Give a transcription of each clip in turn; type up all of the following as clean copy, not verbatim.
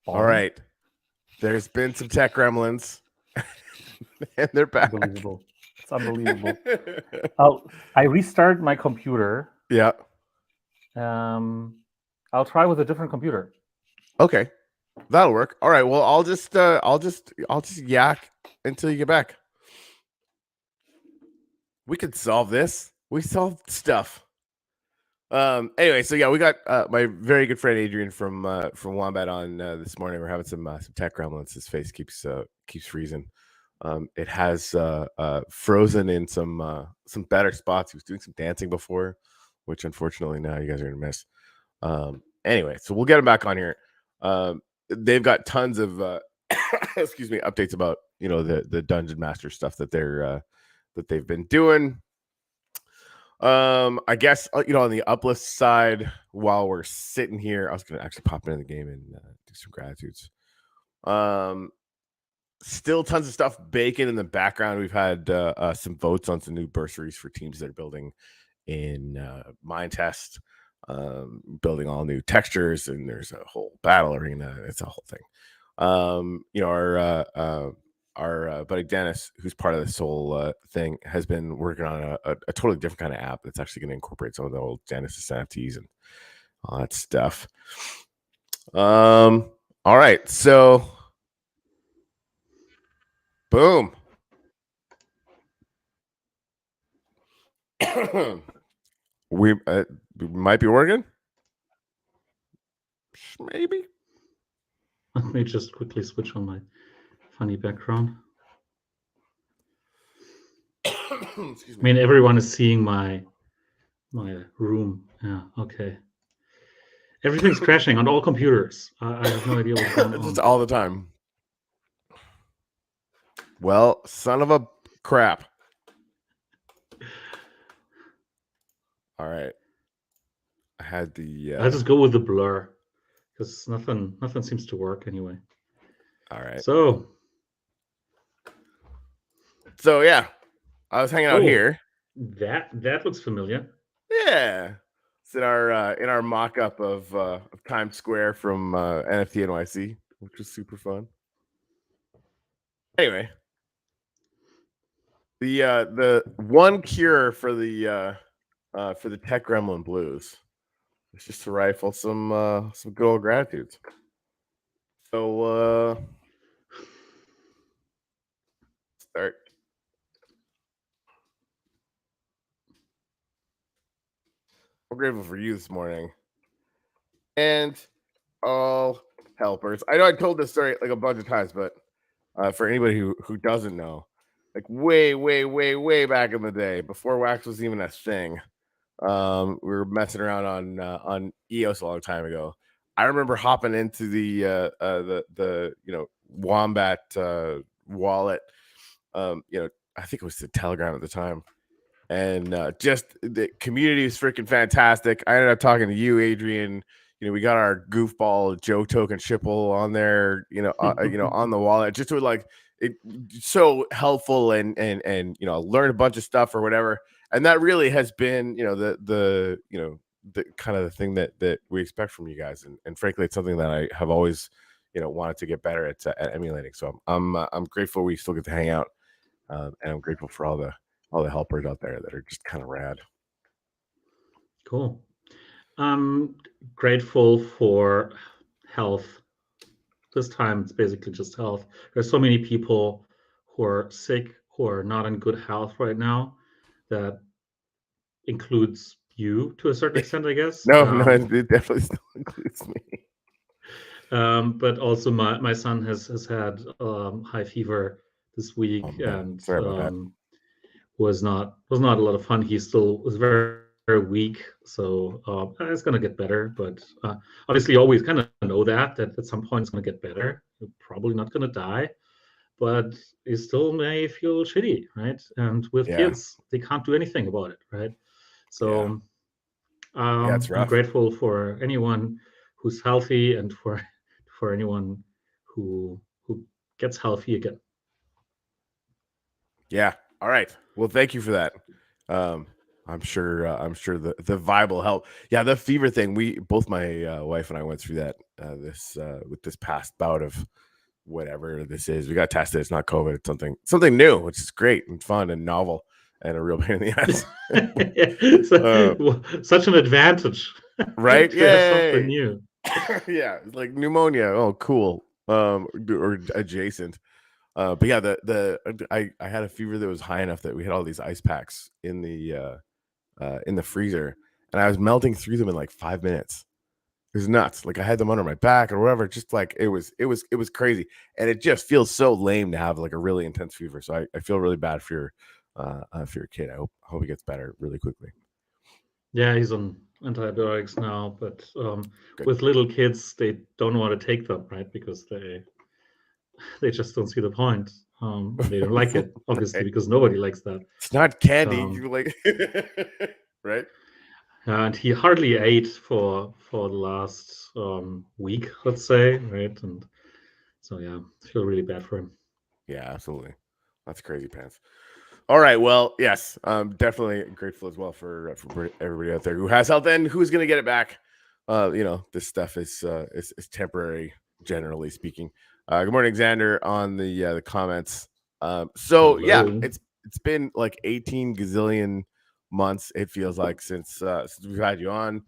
All right. There's been some tech gremlins, and they're back. Unbelievable. It's unbelievable. I restart my computer. Yeah. I'll try with a different computer. Okay. That'll work. All right. Well, I'll just yak until you get back. We could solve this. We solved stuff. Anyway, so yeah, we got my very good friend Adrian from Wombat on this morning. We're having some tech gremlins. His face keeps freezing. It has frozen in some better spots. He was doing some dancing before, which unfortunately now you guys are gonna miss. Anyway, so we'll get him back on here. They've got tons of excuse me, updates about the Dungeon Master stuff that they've been doing. I guess on the Uplift side, while we're sitting here, I was gonna actually pop into the game and do some gratitudes. Still tons of stuff baking in the background. We've had some votes on some new bursaries for teams that are building in Mind Test, building all new textures, and there's a whole battle arena. It's a whole thing. Our buddy Dennis, who's part of this whole thing, has been working on a totally different kind of app that's actually going to incorporate some of the old Genesis NFTs and all that stuff. All right, so boom. we might be working. Maybe. Let me just quickly switch on my funny background. I mean, everyone is seeing my room. Yeah, okay. Everything's crashing on all computers. I have no idea what's going on. It's all the time. Well, son of a crap. All right. I had the I'll just go with the blur because nothing seems to work anyway. All right. So yeah, I was hanging out here. That looks familiar. Yeah, it's in our mock-up of Times Square from NFT NYC, which was super fun. Anyway, the one cure for the tech gremlin blues is just to rifle some good old gratitudes. So start. I'm grateful for you this morning and all helpers. I know I told this story like a bunch of times, but for anybody who doesn't know, like way back in the day, before Wax was even a thing, we were messing around on EOS a long time ago. I remember hopping into the Wombat wallet. I think it was the Telegram at the time. And just the community is freaking fantastic. I ended up talking to you, Adrian. We got our goofball Joe token shipple on there, on the wallet. Just to like it, so helpful and learn a bunch of stuff or whatever. And that really has been, the kind of the thing that we expect from you guys. And frankly, it's something that I have always, wanted to get better at emulating. So I'm grateful we still get to hang out, and I'm grateful for all the helpers out there that are just kind of rad. Cool. I'm grateful for health. This time it's basically just health. There's so many people who are sick, who are not in good health right now. That includes you to a certain extent, I guess. No, it definitely still includes me. But also my son has had high fever this week, and was not a lot of fun. He still was very weak, so it's gonna get better. But obviously, you always kind of know that at some point it's gonna get better. You're probably not gonna die, but you still may feel shitty, right? And with kids, they can't do anything about it, right? So I'm grateful for anyone who's healthy and for anyone who gets healthy again. Yeah. All right. Well, thank you for that. I'm sure the vibe will help. Yeah, the fever thing. Both my wife and I went through that with this past bout of whatever this is. We got tested. It's not COVID. It's something new, which is great and fun and novel and a real pain in the ass. Such an advantage, right? to have something new. Yeah, it's like pneumonia. Oh, cool. Or adjacent. But yeah, I had a fever that was high enough that we had all these ice packs in the freezer, and I was melting through them in like 5 minutes. It was nuts. Like I had them under my back or whatever. Just like it was crazy, and it just feels so lame to have like a really intense fever. So I feel really bad for your kid. I hope he gets better really quickly. Yeah, he's on antibiotics now, but with little kids, they don't want to take them, right? Because they just don't see the point. They don't like it, obviously, right. Because nobody likes that. It's not candy. You like, right? And he hardly ate for the last week, let's say, right? And so yeah, I feel really bad for him. Yeah, absolutely. That's crazy pants. All right, well, yes, definitely grateful as well for everybody out there who has health and who's going to get it back. This stuff is temporary, generally speaking. Good morning, Xander, on the comments. So yeah, it's been like 18 gazillion months. It feels like since we've had you on.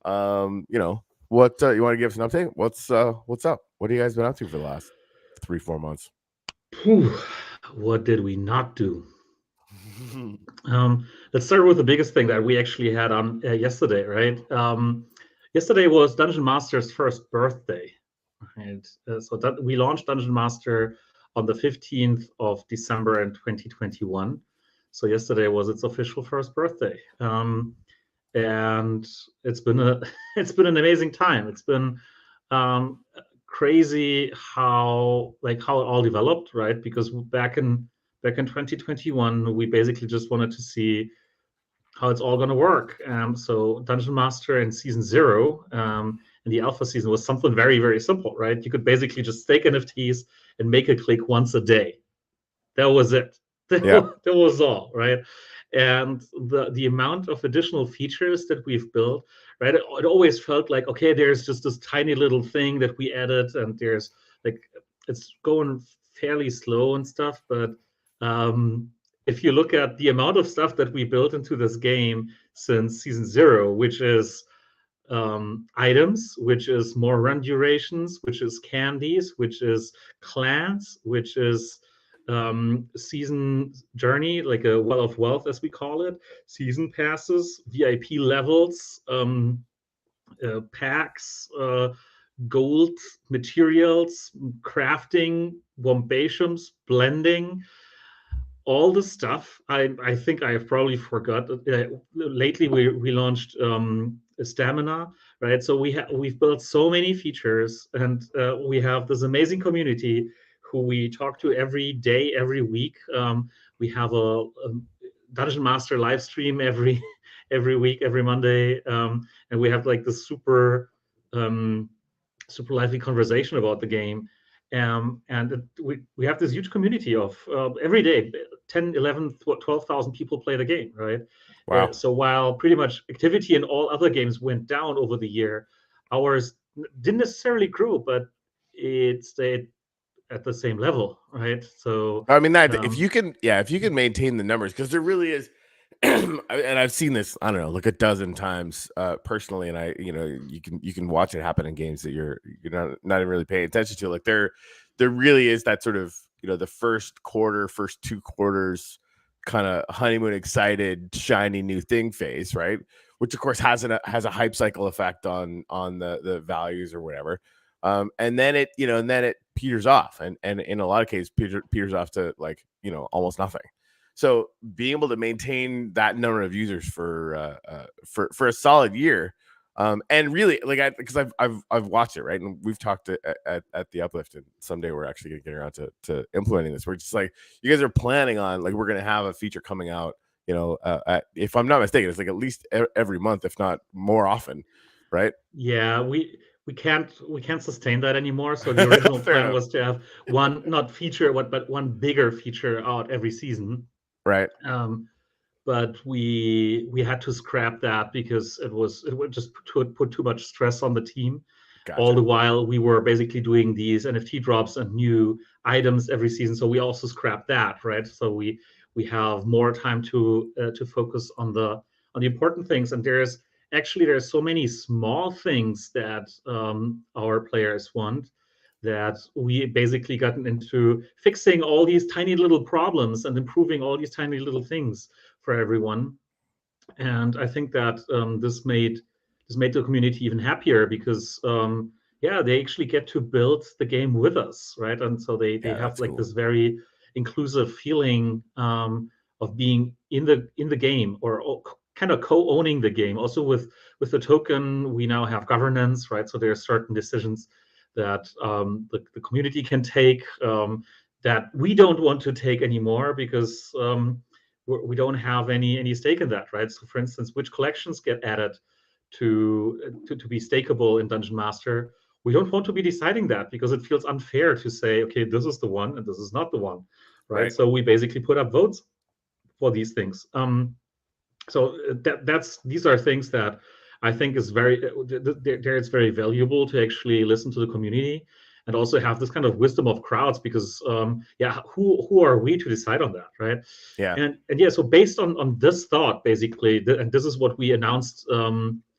What you want to give us an update? What's up? What have you guys been up to for the last 3-4 months? What did we not do? Let's start with the biggest thing that we actually had on yesterday, right? Yesterday was Dungeon Master's first birthday, right? So that we launched Dungeon Master on the 15th of December in 2021. So yesterday was its official first birthday, and it's been an amazing time. It's been crazy how it all developed, right? Because back in 2021, we basically just wanted to see how it's all going to work. So Dungeon Master in season 0, in the alpha season, was something very, very simple, right? You could basically just stake NFTs and make a click once a day. That was it. That was all, right? And the amount of additional features that we've built, right? It always felt like, okay, there's just this tiny little thing that we added, and there's it's going fairly slow and stuff. But if you look at the amount of stuff that we built into this game since season 0, which is items, which is more run durations, which is candies, which is clans, which is season journey, like a well of wealth, as we call it, season passes, VIP levels, packs, gold materials, crafting, wombatiums, blending, all the stuff. I think I have probably forgot. Lately, we launched stamina, right? So we've built so many features, and we have this amazing community who we talk to every day, every week. We have a Dungeon Master live stream every week, every Monday, and we have like this super lively conversation about the game. And we have this huge community of every day 10, 11, 12,000 people play the game, right? Wow. So while pretty much activity in all other games went down over the year, ours didn't necessarily grow, but it stayed at the same level, right? So I mean that if you can maintain the numbers, because there really is, and I've seen this, I don't know, like a dozen times personally, and you can watch it happen in games that you're not even really paying attention to. Like there really is that sort of the first 2 quarters kind of honeymoon excited shiny new thing phase, right? Which of course has a hype cycle effect on the values or whatever. And then it peters off, and in a lot of cases peters off to almost nothing. So being able to maintain that number of users for a solid year, and really because I've watched it, right, and we've talked at the Uplift, and someday we're actually gonna get around to implementing this. We're just like, you guys are planning on we're gonna have a feature coming out, if I'm not mistaken, it's at least every month, if not more often, right? Yeah, we can't sustain that anymore. So the original plan was to have one, not feature, but one bigger feature out every season. Right. but we had to scrap that because it would just put too much stress on the team. Gotcha. All the while we were basically doing these NFT drops and new items every season, so we also scrapped that, right? So we have more time to focus on the important things. And there's so many small things that our players want, that we basically gotten into fixing all these tiny little problems and improving all these tiny little things for everyone. And I think that this made the community even happier, because they actually get to build the game with us, right? And so they have like this very inclusive feeling of being in the game, or kind of co-owning the game. Also with the token, we now have governance, right? So there are certain decisions that the community can take that we don't want to take anymore, because we don't have any stake in that, right? So for instance, which collections get added to be stakeable in Dungeon Master, we don't want to be deciding that, because it feels unfair to say, okay, this is the one and this is not the one, right? So we basically put up votes for these things. So these are things that I think is it's very valuable to actually listen to the community, and also have this kind of wisdom of crowds, because who are we to decide on that, right? So based on this thought, basically, and this is what we announced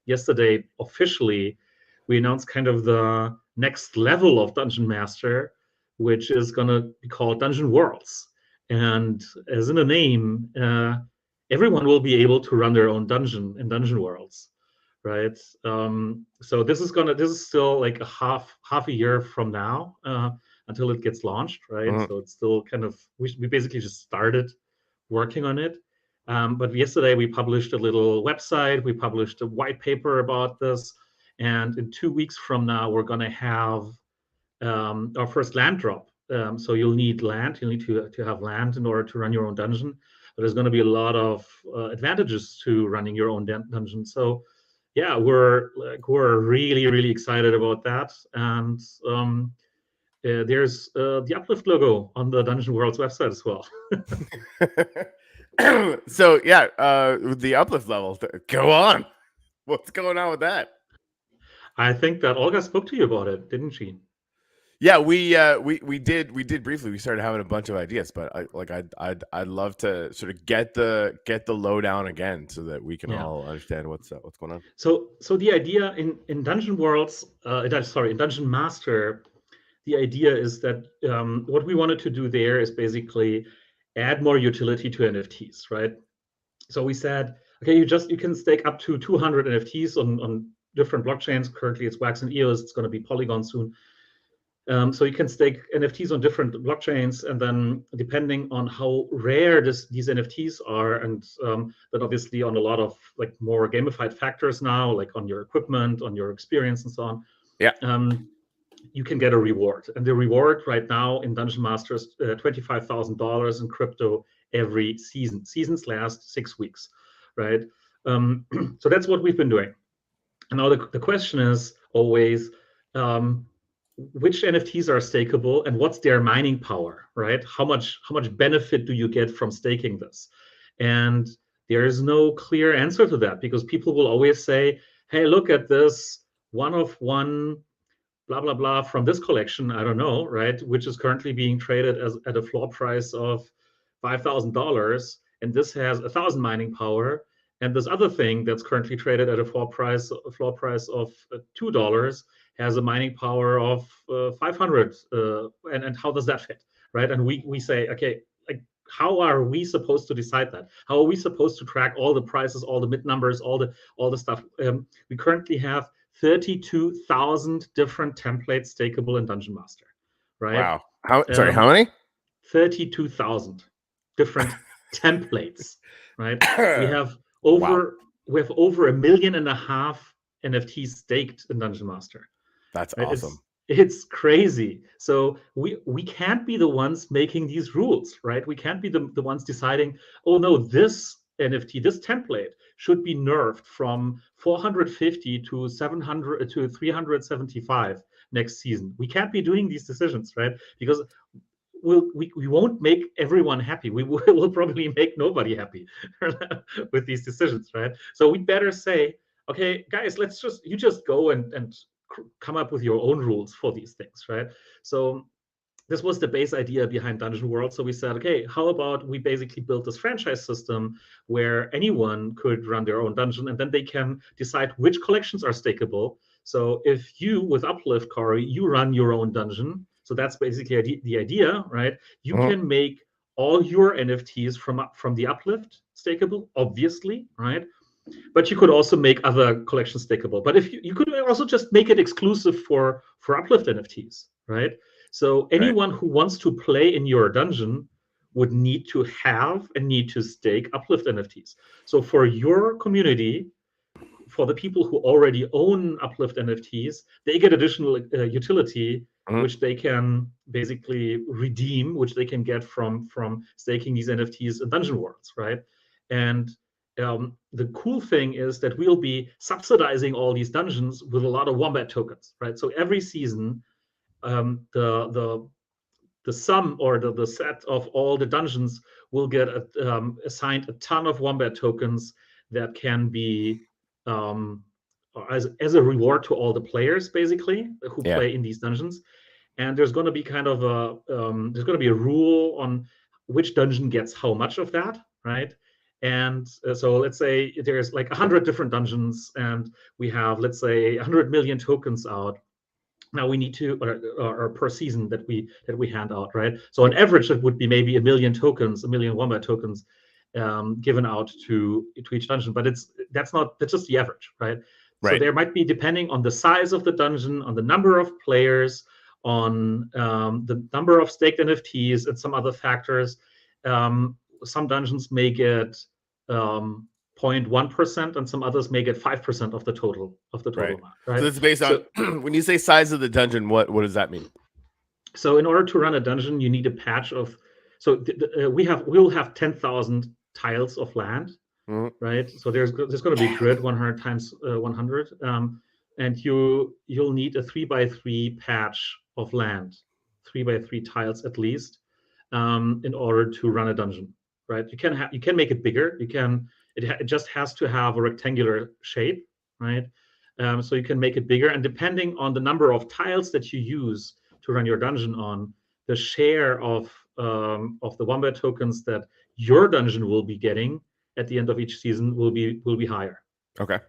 yesterday officially, we announced kind of the next level of Dungeon Master, which is going to be called Dungeon Worlds. And as in the name, everyone will be able to run their own dungeon in Dungeon Worlds, right? So this is still like a half a year from now until it gets launched, right? So it's still kind of, we basically just started working on it. But yesterday we published a little website, we published a white paper about this, and in 2 weeks from now we're going to have our first land drop. So you'll need land, you'll need to have land in order to run your own dungeon. But there's going to be a lot of advantages to running your own dungeon. So yeah, we're really, really excited about that. And there's the Uplift logo on the Dungeon Worlds website as well. So yeah, the Uplift levels, go on. What's going on with that? I think that Olga spoke to you about it, didn't she? Yeah, we did briefly. We started having a bunch of ideas, but I'd love to sort of get the lowdown again, so that we can all understand what's going on. So the idea in Dungeon Worlds, in Dungeon Master, the idea is that what we wanted to do there is basically add more utility to NFTs, right? So we said, okay, you can stake up to 200 NFTs on different blockchains. Currently, it's Wax and EOS. It's going to be Polygon soon. So you can stake NFTs on different blockchains, and then depending on how rare these NFTs are, and then obviously on a lot of like more gamified factors now, like on your equipment, on your experience, and so on. Yeah. You can get a reward, and the reward right now in Dungeon Master is $25,000 in crypto every season. Seasons last 6 weeks, right? So that's what we've been doing. And now the question is always, which NFTs are stakeable and what's their mining power, right? How much benefit do you get from staking this? And there is no clear answer to that, because people will always say, hey, look at this one of one blah blah blah from this collection, I don't know, right, which is currently being traded at a floor price of $5,000, and this has 1,000 mining power, and this other thing that's currently traded at a floor price of $2 has a mining power of 500, and how does that fit, right? And we say, okay, like, how are we supposed to decide that? How are we supposed to track all the prices, all the mid numbers, all the stuff? We currently have 32,000 different templates stakeable in Dungeon Master, right? Wow. Sorry, how many? 32,000 different templates, right? We have over 1.5 million NFTs staked in Dungeon Master. That's right? awesome. It's crazy. So we can't be the ones making these rules, right? We can't be the ones deciding, oh no, this NFT, this template should be nerfed from 450 to 700 to 375 next season. We can't be doing these decisions, right? Because we won't make everyone happy. We will probably make nobody happy with these decisions, right? So we better say, okay, guys, you just go and come up with your own rules for these things, right? So this was the base idea behind Dungeon World. So we said, okay, how about we basically build this franchise system where anyone could run their own dungeon, and then they can decide which collections are stakeable. So if you, with Uplift, Corey, you run your own dungeon, so that's basically the idea, right? You can make all your NFTs from the Uplift stakeable, obviously, right? But you could also make other collections stakeable. But if you could also just make it exclusive for Uplift NFTs, right? So anyone who wants to play in your dungeon would need to have and need to stake Uplift NFTs. So for your community, for the people who already own Uplift NFTs, they get additional utility, which they can basically redeem, which they can get from staking these NFTs in Dungeon Worlds, right? And the cool thing is that we'll be subsidizing all these dungeons with a lot of Wombat tokens, right? So every season, the sum or the set of all the dungeons will get assigned a ton of Wombat tokens that can be as a reward to all the players, basically, who play in these dungeons. And there's going to be kind of a rule on which dungeon gets how much of that, right? And so let's say there's like 100 different dungeons, and we have, let's say, 100 million tokens out. Now we need to, or per season that we hand out, right? So on average, it would be maybe 1 million tokens, 1 million Wombat tokens given out to each dungeon. But that's just the average, right? So there might be, depending on the size of the dungeon, on the number of players, on the number of staked NFTs, and some other factors. Some dungeons may get 0.1%, and some others may get 5% of the total amount. Right. So it's based on when you say size of the dungeon, what does that mean? So in order to run a dungeon, you need a patch of. So we'll have 10,000 tiles of land, right? So there's going to be a grid 100 times 100, and you'll need a 3x3 patch of land, 3x3 tiles at least, in order to run a dungeon, right? You can make it bigger. It just has to have a rectangular shape, right? So you can make it bigger, and depending on the number of tiles that you use to run your dungeon on, the share of the Wombat tokens that your dungeon will be getting at the end of each season will be higher. Okay.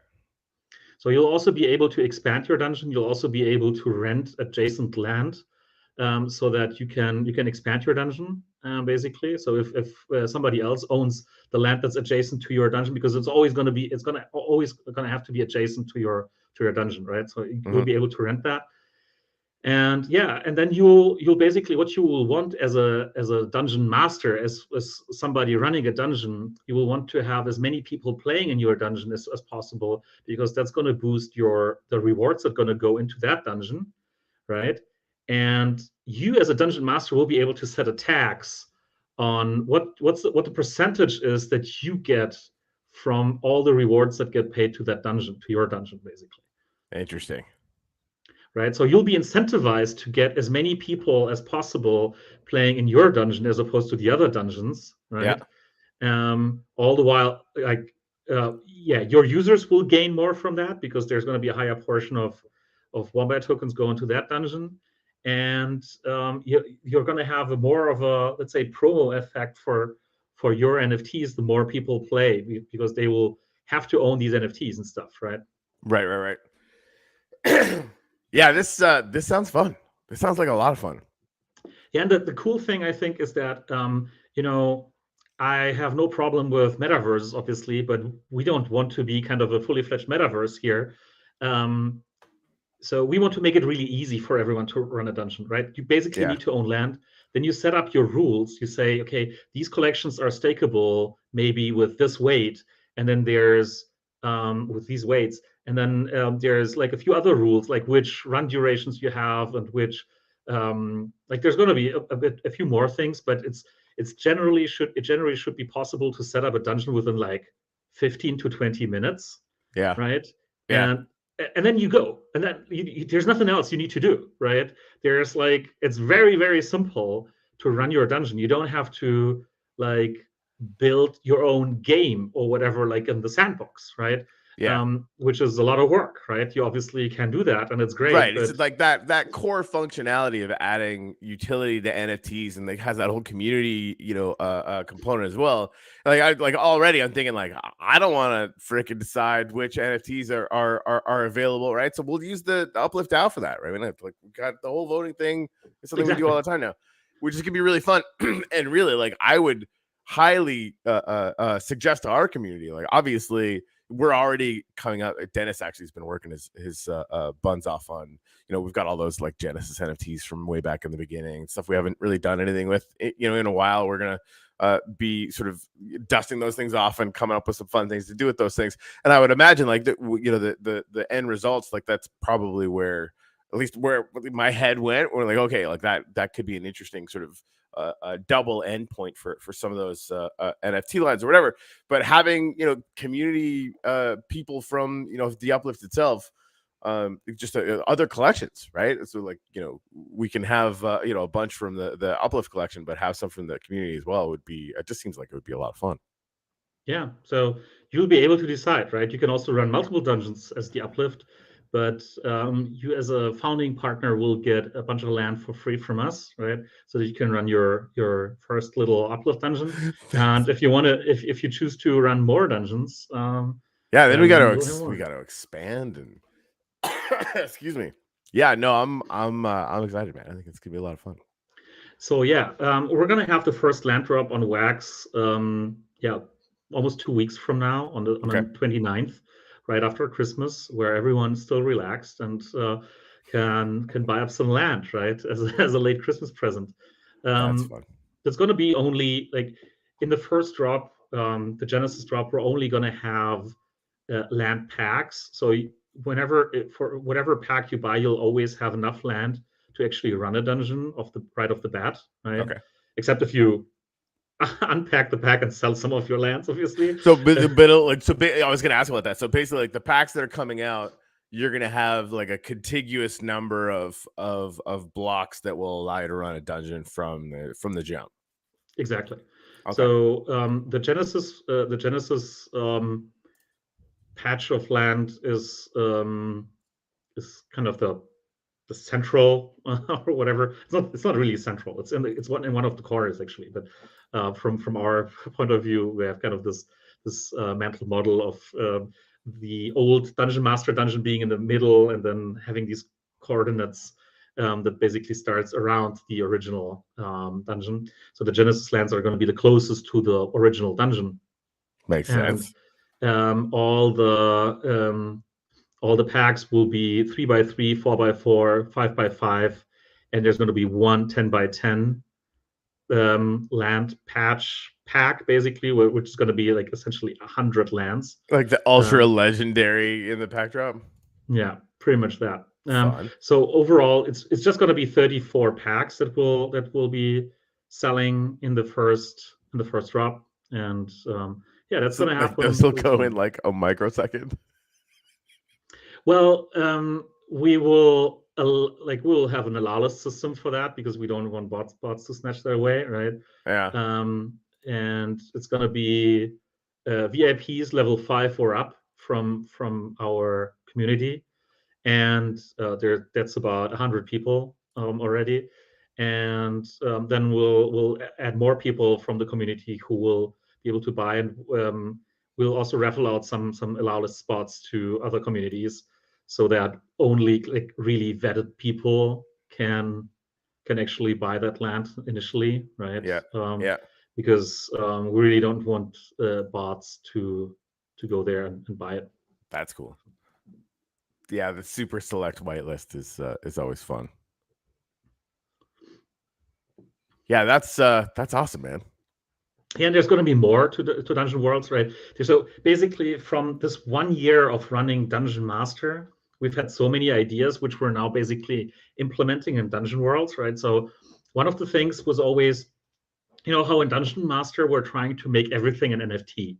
So you'll also be able to expand your dungeon. You'll also be able to rent adjacent land, so that you can expand your dungeon, basically. So if somebody else owns the land that's adjacent to your dungeon, because it's always going to have to be adjacent to your dungeon, right? So you'll be able to rent that. And then you'll basically, what you will want as a dungeon master, as somebody running a dungeon, you will want to have as many people playing in your dungeon as possible, because that's going to boost the rewards that are going to go into that dungeon, right? And you as a dungeon master will be able to set a tax on what the percentage is that you get from all the rewards that get paid to that dungeon, to your dungeon, basically. Interesting. Right, so you'll be incentivized to get as many people as possible playing in your dungeon as opposed to the other dungeons, right? Yeah. All the while, your users will gain more from that, because there's going to be a higher portion of Wombat tokens going to that dungeon, and you're going to have more of a, let's say, promo effect for your NFTs the more people play, because they will have to own these NFTs and stuff, right? Right. Yeah, this sounds fun. This sounds like a lot of fun. Yeah, and the cool thing, I think, is that I have no problem with metaverses, obviously, but we don't want to be kind of a fully fledged metaverse here. So we want to make it really easy for everyone to run a dungeon, right? You basically need to own land. Then you set up your rules. You say, okay, these collections are stakeable maybe with this weight, and then there's with these weights, and then there's like a few other rules, like which run durations you have, and which like there's going to be a few more things, but it generally should be possible to set up a dungeon within like 15 to 20 minutes. Yeah. Right. Yeah. And then you go, and then there's nothing else you need to do, right? There's like, it's very, very simple run your dungeon. You don't have to like build your own game or whatever, like in the sandbox, right? Yeah. Which is a lot of work, right? You obviously can do that, and it's great. Right. But It's like that core functionality of adding utility to NFTs, and like has that whole community, component as well. Like already I'm thinking like I don't want to freaking decide which NFTs are available, right? So we'll use the Uplift DAO for that, right? Like we got the whole voting thing. It's something we do all the time now, which is gonna be really fun. And really, like I would highly suggest to our community, like obviously we're already coming up. Dennis actually has been working his buns off on, we've got all those like Genesis NFTs from way back in the beginning, stuff we haven't really done anything with, in a while. We're going to be sort of dusting those things off and coming up with some fun things to do with those things. And I would imagine like the end results, like that's probably where, at least where my head went, or like, okay, like that could be an interesting sort of a double endpoint for some of those NFT lines or whatever. But having community people from the Uplift itself, just other collections, right? So like we can have a bunch from the Uplift collection, but have some from the community as well. It just seems like it would be a lot of fun. Yeah, so you'll be able to decide, right? You can also run multiple dungeons as the Uplift, but you as a founding partner will get a bunch of land for free from us, right? So that you can run your first little Uplift dungeon. And if you want to, if you choose to run more dungeons, then we got to expand and excuse me. Yeah, no, I'm excited, man. I think it's gonna be a lot of fun. So yeah, we're gonna have the first land drop on Wax. Almost 2 weeks from now on the 29th, right after Christmas, where everyone's still relaxed and can buy up some land, right, as a late Christmas present. That's fun. It's going to be only like in the first drop, the Genesis drop, we're only going to have land packs. So for whatever pack you buy, you'll always have enough land to actually run a dungeon right off the bat, right? Okay. Except if you unpack the pack and sell some of your lands, obviously. So, I was going to ask about that. So basically, like the packs that are coming out, you're going to have like a contiguous number of blocks that will allow you to run a dungeon from the jump. Exactly. Okay. So the Genesis patch of land is kind of the central or whatever. It's not really central. It's in one of the corners actually, but from our point of view, we have kind of this mental model of the old dungeon master dungeon being in the middle, and then having these coordinates that basically starts around the original dungeon. So the Genesis lands are going to be the closest to the original dungeon. Makes sense. All the packs will be 3x3, 4x4, 5x5, and there's going to be one 10x10 land pack, basically, which is going to be like essentially 100 lands. Like the ultra legendary in the pack drop. Yeah, pretty much that. So overall, it's just going to be 34 packs that will be selling in the first drop, and that's going to happen. This will go in like a microsecond. Well, we will have an allowless system for that because we don't want bots to snatch their way, right? Yeah. And it's going to be VIPs level 5 or up from our community, and that's about 100 people already, and then we'll add more people from the community who will be able to buy, and we'll also raffle out some allowless spots to other communities, so that only like really vetted people can actually buy that land initially, right? Yeah. Because we really don't want bots to go there and buy it. That's cool. Yeah, the super select whitelist is always fun. Yeah, that's awesome, man. And there's going to be more to Dungeon Worlds, right? So basically, from this 1 year of running Dungeon Master, we've had so many ideas which we're now basically implementing in Dungeon Worlds, right? So one of the things was always, how in Dungeon Master we're trying to make everything an NFT,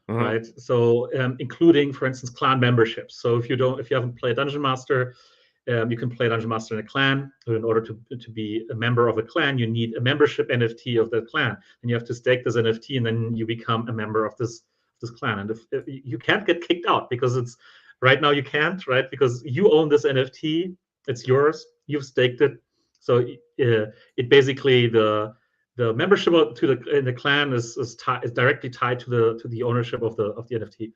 right? So including, for instance, clan memberships. So if you haven't played Dungeon Master, You can play Dungeon Master in a clan. In order to be a member of a clan, you need a membership NFT of that clan, and you have to stake this NFT, and then you become a member of this clan. And if you can't get kicked out, because it's right now you can't, right? Because you own this NFT, it's yours, you've staked it. So it basically the membership in the clan is directly tied to the ownership of the NFT.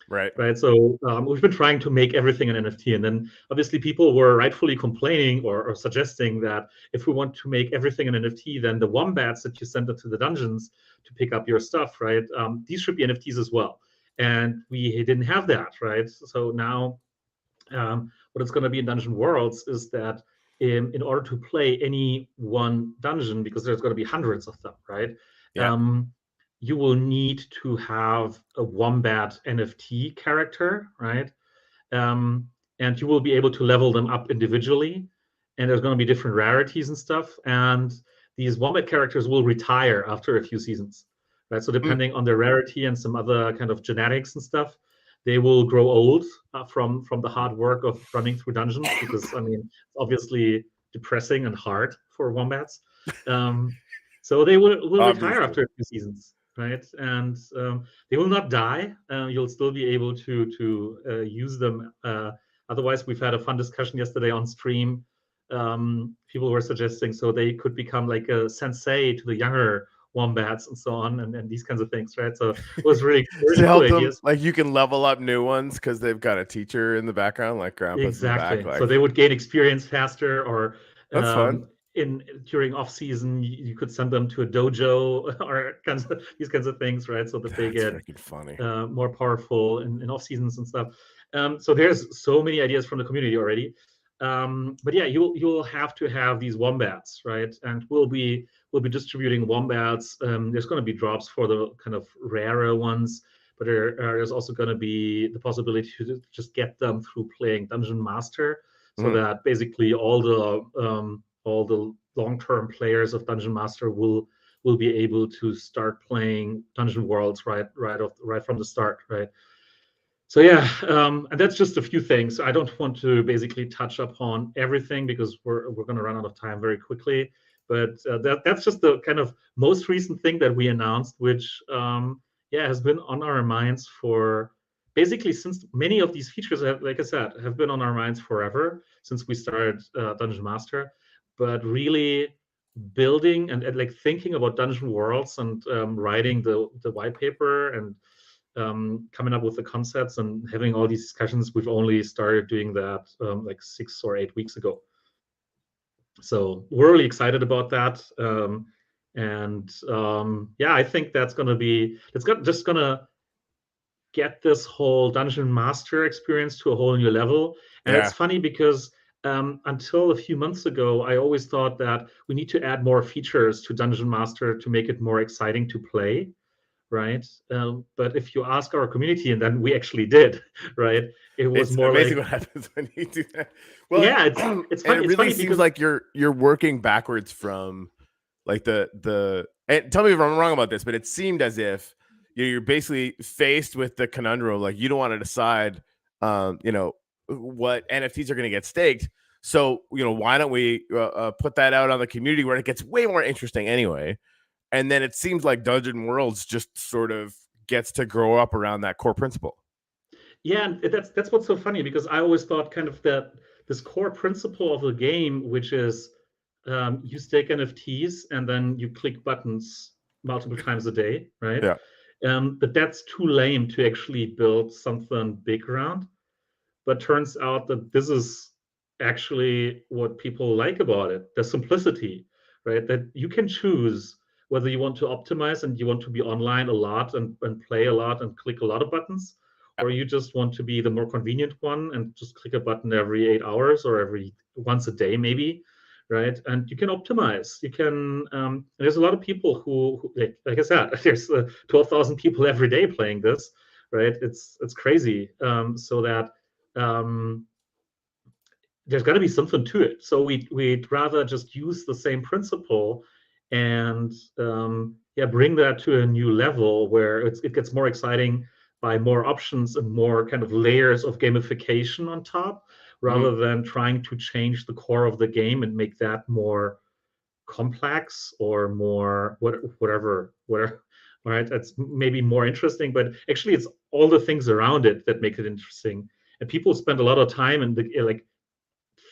Right. So we've been trying to make everything an NFT, and then obviously people were rightfully complaining or suggesting that if we want to make everything an NFT, then the wombats that you send into the dungeons to pick up your stuff, right? These should be NFTs as well, and we didn't have that, right? So now what it's going to be in Dungeon Worlds is that in order to play any one dungeon, because there's going to be hundreds of them, right? Yeah. You will need to have a Wombat NFT character, right? And you will be able to level them up individually. And there's going to be different rarities and stuff. And these Wombat characters will retire after a few seasons, right? So depending on their rarity and some other kind of genetics and stuff, they will grow old from the hard work of running through dungeons, because, I mean, obviously depressing and hard for Wombats. So they will retire after a few seasons. Right, and they will not die. You'll still be able to use them. Otherwise, we've had a fun discussion yesterday on stream. People were suggesting so they could become like a sensei to the younger wombats and so on, and these kinds of things, right? So it was really to help them, like you can level up new ones because they've got a teacher in the background, like grandpa's exactly. in the back, like... So they would gain experience faster, or that's fun. During off season, you could send them to a dojo or these kinds of things, right? So that they get funny. More powerful in off seasons and stuff. So there's so many ideas from the community already. But yeah, you'll have to have these wombats, right? And we'll be distributing wombats. There's going to be drops for the kind of rarer ones, but there's also going to be the possibility to just get them through playing Dungeon Master, so that basically all the long-term players of Dungeon Master will be able to start playing Dungeon Worlds right from the start, right? So yeah, and that's just a few things. I don't want to basically touch upon everything because we're going to run out of time very quickly. But that's just the kind of most recent thing that we announced, which has been on our minds for basically since many of these features have, like I said, have been on our minds forever since we started Dungeon Master. But really building and like thinking about Dungeon Worlds and writing the white paper and coming up with the concepts and having all these discussions, we've only started doing that like 6 or 8 weeks ago. So we're really excited about that. I think that's going to be, just going to get this whole Dungeon Master experience to a whole new level. And it's funny because until a few months ago, I always thought that we need to add more features to Dungeon Master to make it more exciting to play, right? But if you ask our community, and then we actually did, right? It was more amazing like, what happens when you do that. Well, yeah, it's funny. It really it's funny seems because, like you're working backwards from like the. And tell me if I'm wrong about this, but it seemed as if you're basically faced with the conundrum, like you don't want to decide, what NFTs are going to get staked. So, why don't we put that out on the community where it gets way more interesting anyway? And then it seems like Dungeon Worlds just sort of gets to grow up around that core principle. Yeah, and that's what's so funny, because I always thought kind of that this core principle of the game, which is you stake NFTs and then you click buttons multiple times a day, right? Yeah. But that's too lame to actually build something big around. But turns out that this is actually what people like about it, the simplicity, right? That you can choose whether you want to optimize and you want to be online a lot and play a lot and click a lot of buttons, or you just want to be the more convenient one and just click a button every 8 hours or every once a day maybe, right? And you can optimize. You can. There's a lot of people who like I said, there's 12,000 people every day playing this, right? It's crazy. So that there's got to be something to it. So we'd rather just use the same principle and bring that to a new level where it gets more exciting by more options and more kind of layers of gamification on top, rather than trying to change the core of the game and make that more complex or more whatever. All right, that's maybe more interesting, but actually it's all the things around it that make it interesting. And people spend a lot of time in like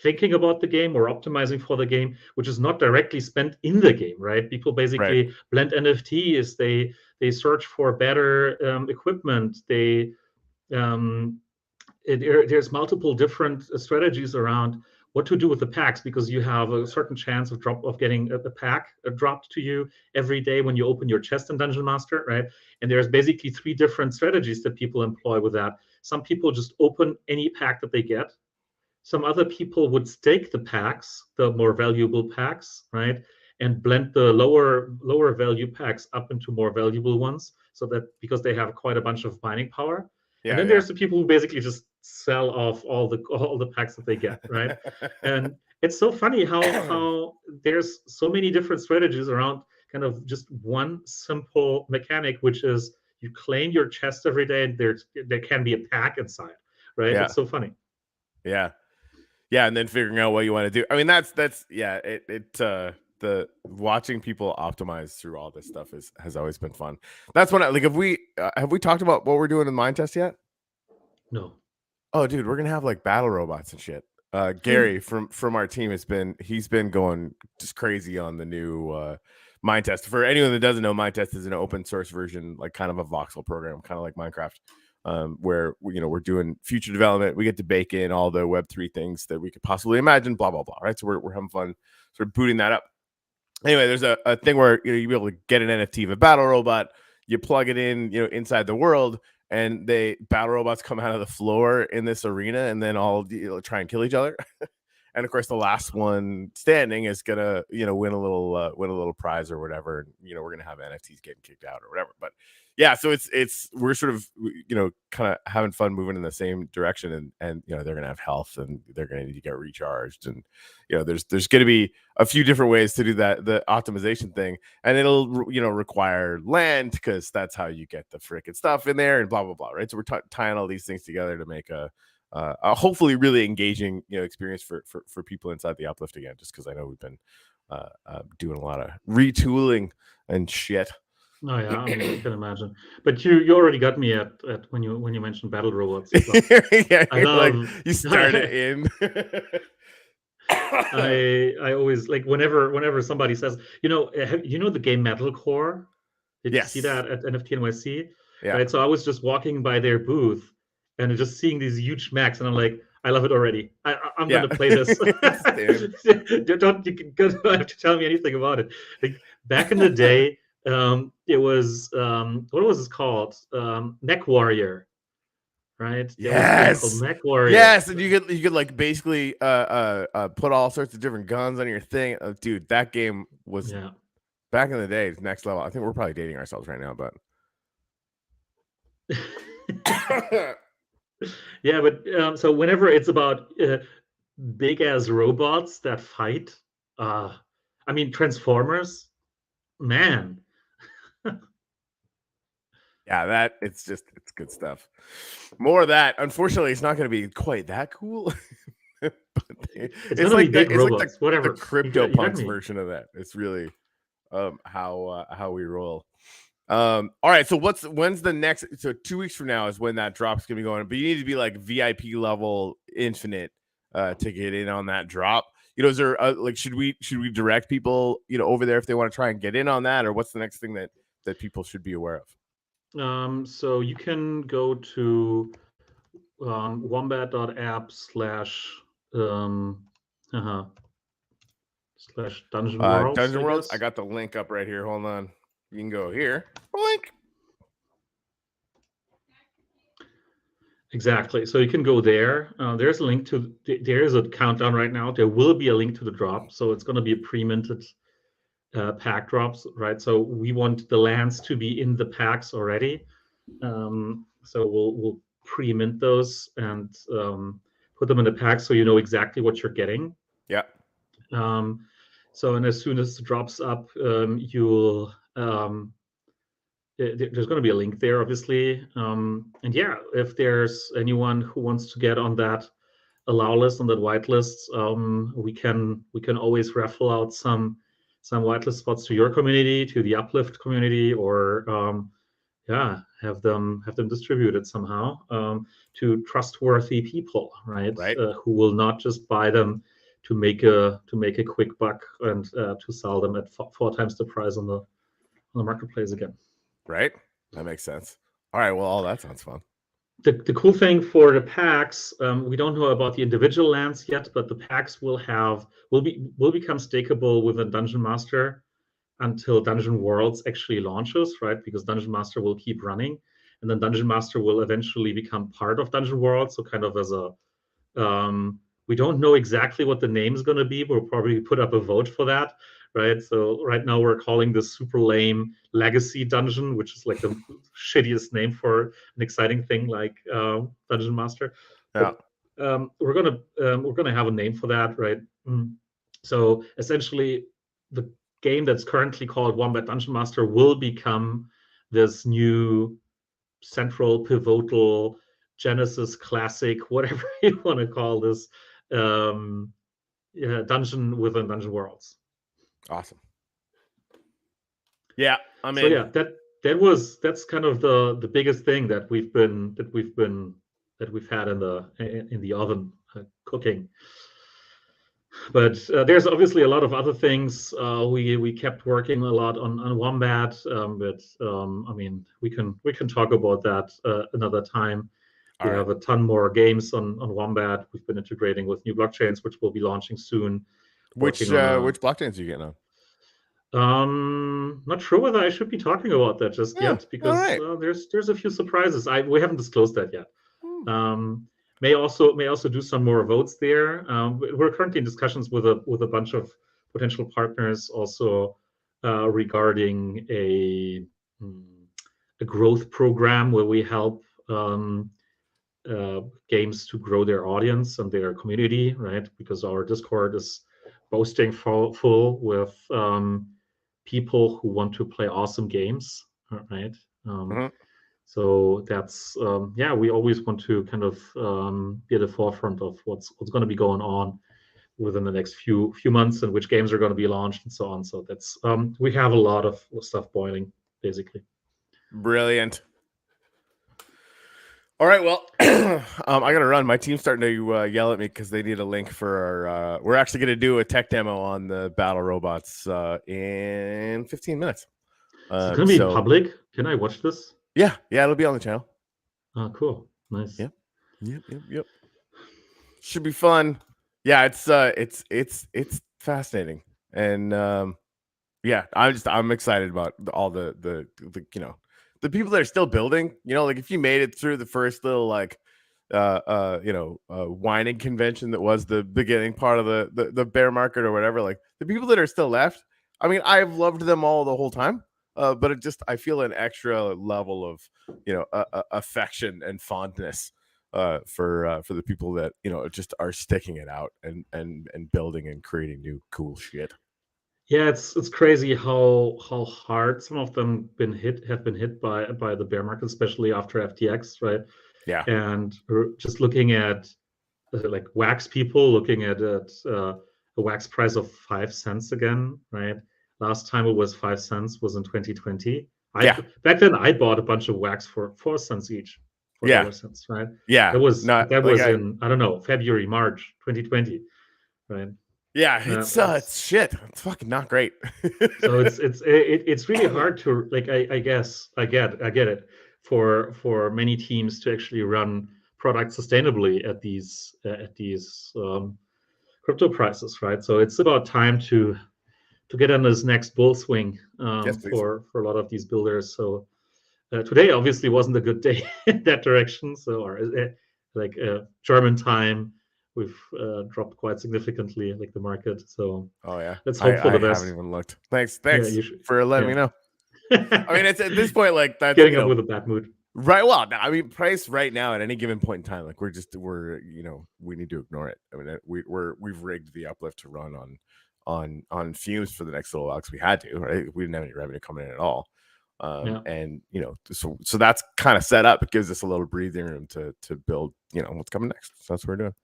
thinking about the game or optimizing for the game, which is not directly spent in the game, right? People basically blend NFTs, they search for better equipment, there's multiple different strategies around what to do with the packs, because you have a certain chance of getting a pack dropped to you every day when you open your chest in Dungeon Master, right? And there's basically 3 different strategies that people employ with that. Some people just open any pack that they get. Some other people would stake the packs, the more valuable packs, right? And blend the lower value packs up into more valuable ones, so that because they have quite a bunch of mining power. And then there's the people who basically just sell off all the packs that they get, right? And it's so funny how there's so many different strategies around kind of just one simple mechanic, which is you claim your chest every day, and there can be a pack inside, right? It's so funny. Yeah, and then figuring out what you want to do. I mean, that's the watching people optimize through all this stuff has always been fun. That's when have we talked about what we're doing in Mind Test yet? No. Oh, dude, we're gonna have like battle robots and shit. Gary from our team he's been going just crazy on the new Mind Test. For anyone that doesn't know, Mind Test is an open source version, like kind of a voxel program, kind of like Minecraft, where we're doing future development. We get to bake in all the Web3 things that we could possibly imagine, blah blah blah. Right, so we're having fun sort of booting that up. Anyway, there's a thing where you'll be able to get an NFT of a battle robot. You plug it in, inside the world, and battle robots come out of the floor in this arena, and then all try and kill each other. And of course, the last one standing is gonna win a little prize or whatever. And, we're gonna have NFTs getting kicked out or whatever. But yeah, so we're sort of kind of having fun moving in the same direction, and they're gonna have health, and they're gonna need to get recharged, and there's gonna be a few different ways to do that, the optimization thing, and it'll require land, because that's how you get the frickin' stuff in there, and blah blah blah, right? So we're tying all these things together to make a hopefully really engaging experience for people inside the Uplift again, just because I know we've been doing a lot of retooling and shit. Oh yeah, I mean, I can imagine. But you already got me at when you mentioned battle robots. Yeah, you started in. I always like whenever somebody says, the game Metalcore. Did you see that at NFT NYC? Yeah. Right. So I was just walking by their booth and just seeing these huge mechs, and I'm like, I love it already. I'm gonna play this. You don't have to tell me anything about it. Like back in the day, it was what was it called? Mech Warrior, right? Yes, Mech Warrior. Yes, and you could like basically put all sorts of different guns on your thing. Dude, that game was back in the day next level. I think we're probably dating ourselves right now, but yeah, but so whenever it's about big ass robots that fight, I mean Transformers, man. Yeah, it's good stuff. More of that. Unfortunately, it's not going to be quite that cool. But it's gonna be big robots, like whatever. The CryptoPunks version of that. It's really how we roll. All right, so when's the next? So 2 weeks from now is when that drop's gonna be going. But you need to be like VIP level infinite to get in on that drop. Is there like should we direct people over there if they want to try and get in on that, or what's the next thing that people should be aware of? So you can go to wombat.app / Dungeon Worlds. Dungeon Worlds. I got the link up right here. Hold on. You can go here. Link. Exactly. So you can go there. There's a link to. There's a countdown right now. There will be a link to the drop. So it's going to be a pre-minted pack drops, right? So we want the lands to be in the packs already. So we'll pre-mint those and put them in the pack so you know exactly what you're getting. Yeah. So and as soon as it drops up, you'll there's going to be a link there, obviously. And yeah, if there's anyone who wants to get on that allow list on that whitelist, we can always raffle out some whitelist spots to your community, to the Uplift community, or have them distributed somehow to trustworthy people, right? Who will not just buy them to make a quick buck and to sell them at 4 times the price on the marketplace again. Right. That makes sense. All right. Well, all that sounds fun. The cool thing for the packs, we don't know about the individual lands yet, but the packs will become stakeable with a Dungeon Master until Dungeon Worlds actually launches, right? Because Dungeon Master will keep running, and then Dungeon Master will eventually become part of Dungeon Worlds. So kind of as a, we don't know exactly what the name is going to be. We'll probably put up a vote for that, right? So right now we're calling this super lame Legacy Dungeon, which is like the shittiest name for an exciting thing like Dungeon Master. Yeah. But, we're gonna have a name for that, right? So essentially, the game that's currently called Wombat Dungeon Master will become this new central pivotal Genesis classic, whatever you want to call this, dungeon within Dungeon Worlds. Awesome. Yeah, I mean, so yeah, that's kind of the biggest thing that we've had in the oven cooking. But there's obviously a lot of other things. We kept working a lot on Wombat, but I mean, we can talk about that another time. We have a ton more games on Wombat. We've been integrating with new blockchains, which will be launching soon. Which blockchains are you getting on? Not sure whether I should be talking about that just yet, because there's a few surprises. We haven't disclosed that yet. May also do some more votes there. We're currently in discussions with a bunch of potential partners also regarding a growth program where we help games to grow their audience and their community, right? Because our Discord is boasting full with people who want to play awesome games, right? So that's we always want to kind of be at the forefront of what's going to be going on within the next few months and which games are going to be launched and so on. So that's we have a lot of stuff boiling, basically. Brilliant. All right, well, I gotta run. My team's starting to yell at me because they need a link for our. We're actually gonna do a tech demo on the battle robots in 15 minutes. It's gonna be public. Can I watch this? Yeah, it'll be on the channel. Oh, cool, nice. Yep. Should be fun. Yeah, it's fascinating, and I'm excited about all the the people that are still building. Like if you made it through the first little whining convention that was the beginning part of the bear market or whatever, like the people that are still left. I mean, I've loved them all the whole time. But I feel an extra level of, affection and fondness for the people that, just are sticking it out and building and creating new cool shit. Yeah, it's crazy how hard some of them have been hit by the bear market, especially after FTX, right? Yeah. And just looking at like wax people looking at a wax price of 5 cents again, right? Last time it was 5 cents was in 2020. Back then I bought a bunch of wax for 4 cents each. 4 cents, right? Yeah. That was in I don't know, February, March 2020, right? Yeah, it's shit. It's fucking not great. So it's really hard to like. I guess I get it for many teams to actually run products sustainably at these crypto prices, right? So it's about time to get on this next bull swing for a lot of these builders. So today obviously wasn't a good day in that direction. So German time. We've dropped quite significantly, like the market. So let's hope for the best. I haven't even looked. Thanks for letting me know. I mean, it's at this point like that's getting up with a bad mood, right? Well, I mean, price right now at any given point in time, like we need to ignore it. I mean, we've rigged the uplift to run on fumes for the next little while because we had to, right? We didn't have any revenue coming in at all. And so that's kind of set up. It gives us a little breathing room to build, what's coming next. So that's what we're doing.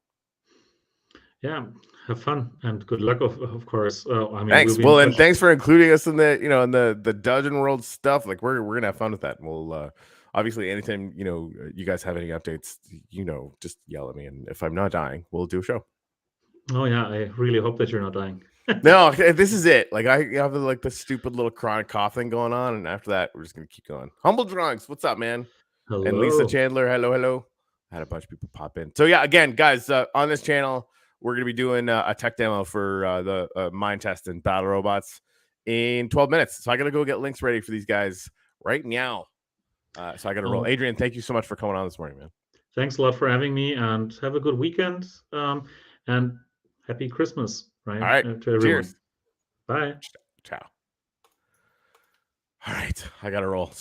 Yeah, have fun and good luck, of course. I mean, Thanks. we'll be in Well, and touch. thanks for including us in the in the Dungeon World stuff. Like we're gonna have fun with that. We'll obviously anytime you guys have any updates, just yell at me, and if I'm not dying, we'll do a show. Oh yeah, I really hope that you're not dying. No, this is it. Like I have like the stupid little chronic cough thing going on, and after that, we're just gonna keep going. Humble Drunks, what's up, man? Hello. And Lisa Chandler, hello. I had a bunch of people pop in. So yeah, again, guys, on this channel, we're gonna be doing a tech demo for the mind test and battle robots in 12 minutes. So I gotta go get links ready for these guys right now. So I gotta roll. Adrian, thank you so much for coming on this morning, man. Thanks a lot for having me, and have a good weekend. And happy Christmas, right? All right, to everyone. cheers. Bye. Ciao. All right, I gotta roll. Sorry.